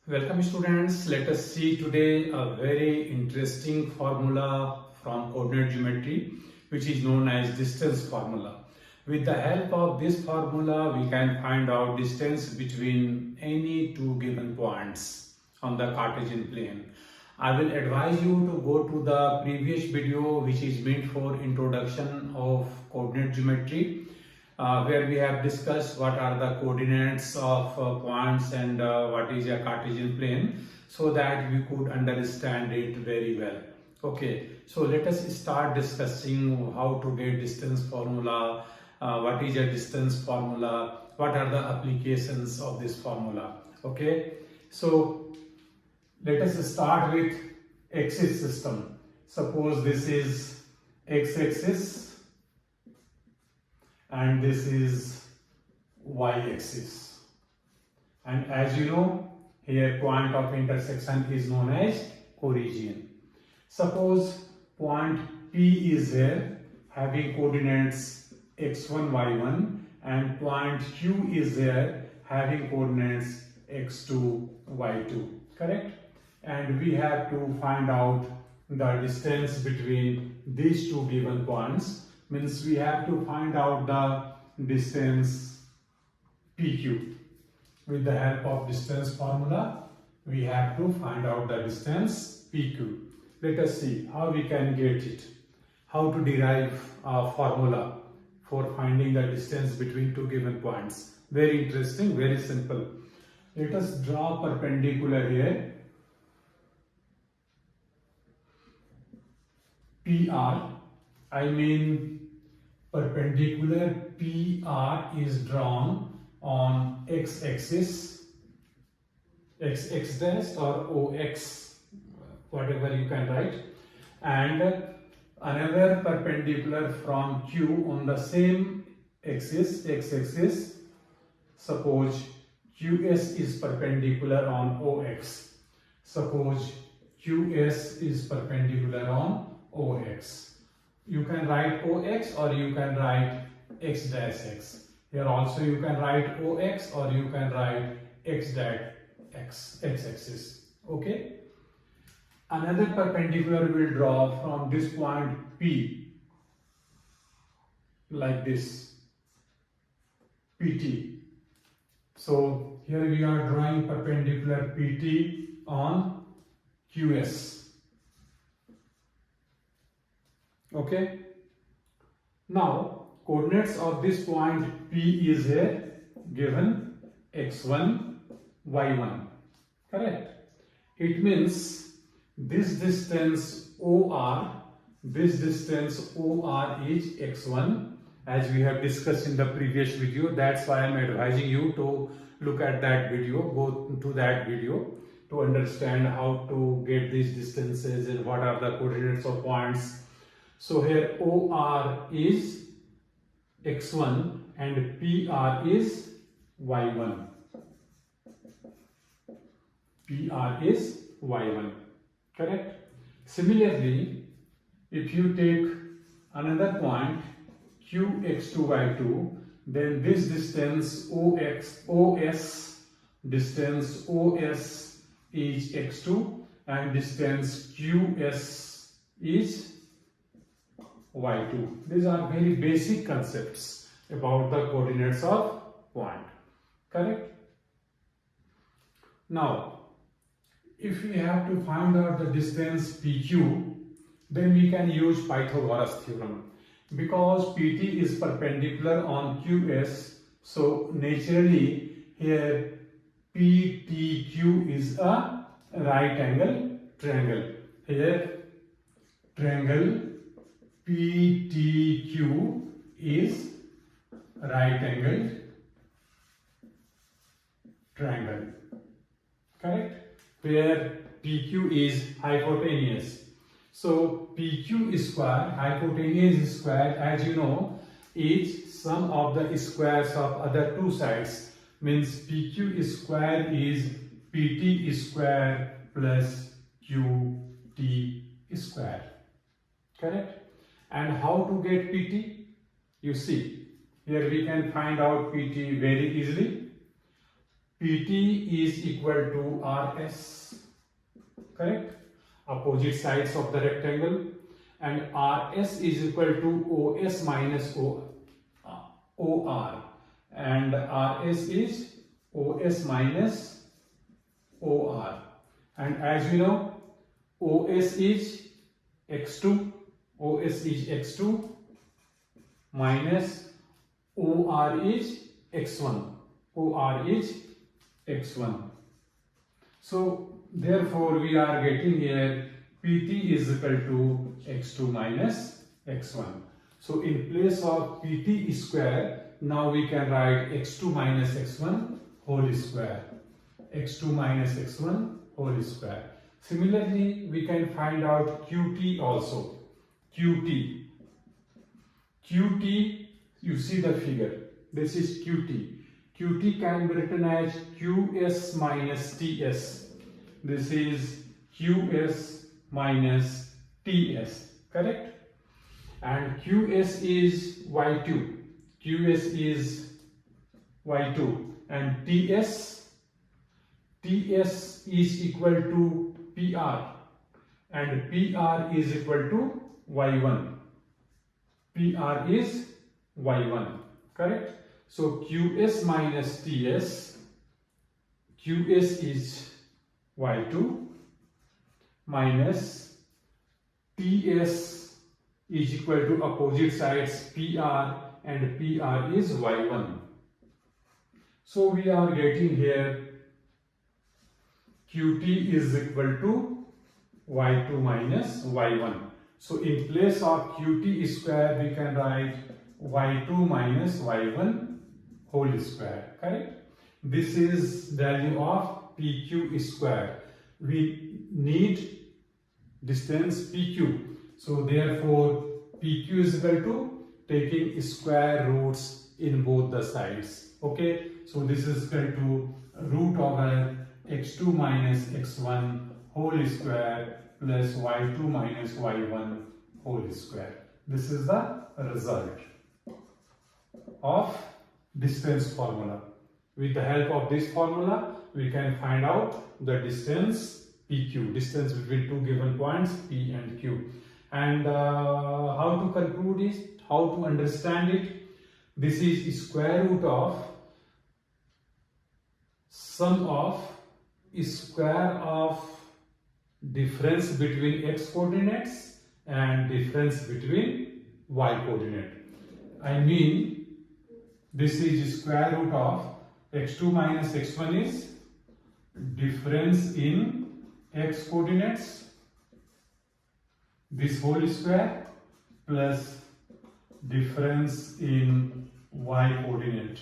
Welcome students, let us see today a very interesting formula from coordinate geometry which is known as distance formula. With the help of this formula we can find out distance between any two given points on the Cartesian plane. I will advise you to go to the previous video which is meant for introduction of coordinate geometry, where we have discussed what are the coordinates of points and what is a Cartesian plane, so that we could understand it very well. Okay, so let us start discussing how to get distance formula, what is a distance formula, what are the applications of this formula. Okay, so let us start with axis system. Suppose this is x-axis and this is y-axis, and as you know, here point of intersection is known as origin. Suppose point P is here having coordinates x1 y1 and point Q is here having coordinates x2 y2, correct? And we have to find out the distance between these two given points. Means we have to find out the distance PQ. With the help of distance formula, we have to find out the distance PQ. Let us see how we can get it. How to derive a formula for finding the distance between two given points. Very interesting, very simple. Let us draw perpendicular here. PR, I mean perpendicular PR is drawn on x-axis, x dash or OX, whatever you can write, and another perpendicular from Q on the same axis, x-axis. Suppose QS is perpendicular on OX. Suppose QS is perpendicular on OX. You can write OX or you can write X dash X. Here also you can write OX or you can write X dash X, X-axis. Okay. Another perpendicular will draw from this point P, like this, PT. So here we are drawing perpendicular PT on QS. Okay. Now coordinates of this point P is here given x1, y1. Correct. It means this distance OR, this distance OR is x1, as we have discussed in the previous video. That's why I am advising you to look at that video, go to that video to understand how to get these distances and what are the coordinates of points. So here OR is x1 and PR is y1. PR is y1, correct? Similarly, if you take another point qx2 y2, then this distance OS distance OS is x2 and distance QS is y2. These are very basic concepts about the coordinates of point, correct? Now, if we have to find out the distance PQ, then we can use Pythagoras theorem. Because PT is perpendicular on QS, so naturally here PTQ is a right angle triangle. Here triangle PTQ is right angled triangle, correct? Where PQ is hypotenuse. So PQ square, hypotenuse square, as you know, is sum of the squares of other two sides. Means PQ square is PT square plus QT square, correct? And how to get PT? You see, here we can find out PT very easily. PT is equal to RS, correct? Opposite sides of the rectangle, and RS is equal to OS minus OR, and RS is OS minus OR, and as you know, OS is X2, minus OR is X1. So therefore we are getting here PT is equal to X2 minus X1. So in place of PT square, now we can write X2 minus X1 whole square. X2 minus X1 whole square. Similarly, we can find out QT also. QT, you see the figure. This is QT. QT can be written as QS minus TS. This is QS minus TS, correct? And QS is Y2. And TS is equal to PR, and PR is equal to Y1. PR is Y1, correct? So QS minus TS, QS is Y2 minus TS is equal to opposite sides PR, and PR is Y1. So we are getting here QT is equal to Y2 minus Y1. So in place of QT square, we can write Y2 minus Y1 whole square, correct? This is value of PQ square. We need distance PQ. So therefore, PQ is equal to taking square roots in both the sides. Okay, so this is equal to root over X2 minus X1 whole square plus Y2 minus Y1 whole square. This is the result of distance formula. With the help of this formula, we can find out the distance PQ, distance between two given points P and Q. And how to conclude it, how to understand it? This is square root of sum of square of difference between x coordinates and difference between y coordinate. I mean, this is square root of x2 minus x1 is difference in x coordinates, this whole square, plus difference in y coordinate,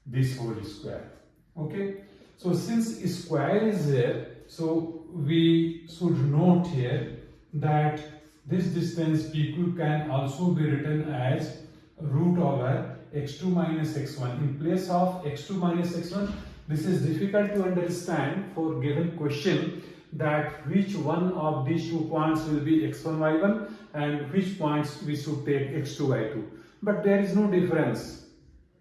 this whole square. Okay, so since square is there, so we should note here that this distance PQ can also be written as root over x2 minus x1. In place of x2 minus x1, this is difficult to understand for given question, that which one of these 2 points will be x1 y1 and which points we should take x2 y2. But there is no difference,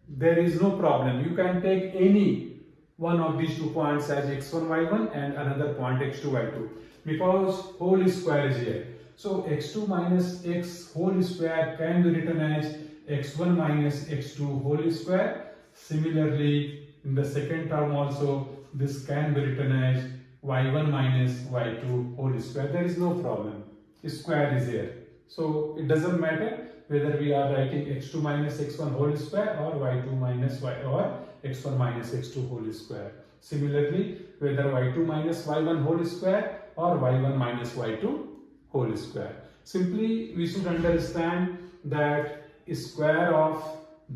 there is no problem. You can take any one of these 2 points as x1 y1 and another point x2 y2, because whole square is here. So x2 minus x whole square can be written as x1 minus x2 whole square. Similarly, in the second term also, this can be written as y1 minus y2 whole square. There is no problem, square is here. So it doesn't matter whether we are writing x2 minus x1 whole square or y2 minus y or x1 minus x2 whole square. Similarly, whether y2 minus y1 whole square or y1 minus y2 whole square. Simply we should understand that square of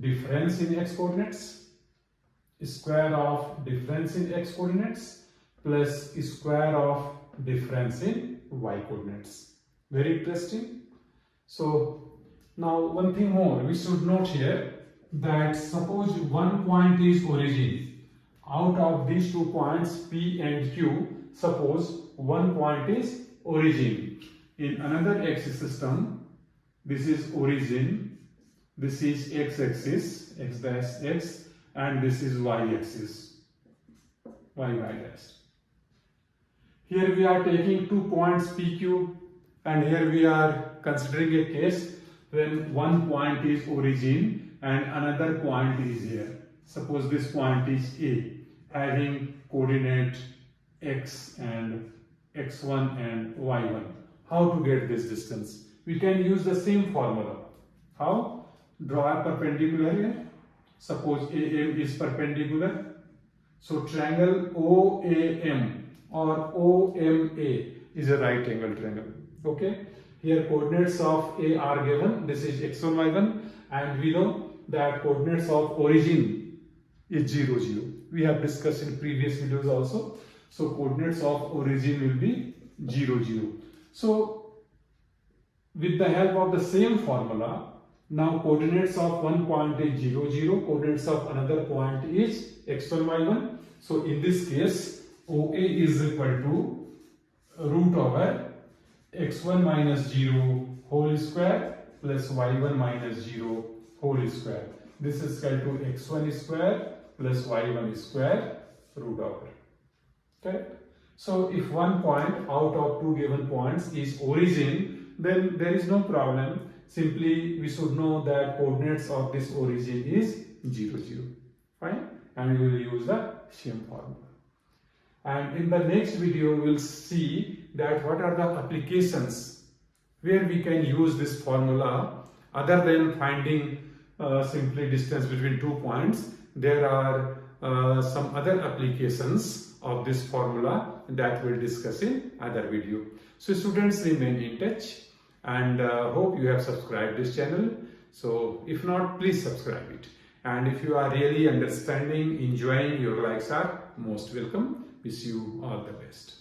difference in x coordinates, square of difference in x coordinates plus square of difference in y coordinates. Very interesting. So now one thing more we should note here, that suppose one point is origin. Out of these 2 points P and Q, suppose one point is origin. In another axis system, this is origin, this is x-axis, x dash x, and this is y-axis. y dash. Here we are taking 2 points PQ, and here we are considering a case when one point is origin and another point is here. Suppose this point is A, having coordinate x and x1 and y1. How to get this distance? We can use the same formula. How? Draw a perpendicular here. Suppose AM is perpendicular. So triangle OAM or OMA is a right angle triangle. Okay. Here coordinates of A are given. This is x1, y1, and we know that coordinates of origin is 0, 0. We have discussed in previous videos also. So coordinates of origin will be 0, 0. So with the help of the same formula, now coordinates of one point is 0, 0. Coordinates of another point is x1, y1. So in this case, OA is equal to root over x1 minus 0 whole square plus y1 minus 0 whole square. This is equal to x1 square plus y1 square root over. Correct? So if one point out of two given points is origin, then there is no problem. Simply we should know that coordinates of this origin is 0, 0. Fine? And we will use the same formula. And in the next video, we will see that what are the applications where we can use this formula other than finding simply distance between 2 points. There are some other applications of this formula that we'll discuss in other video. So students, remain in touch, and hope you have subscribed this channel. So if not, please subscribe it. And if you are really understanding, enjoying, your likes are most welcome. Wish you all the best.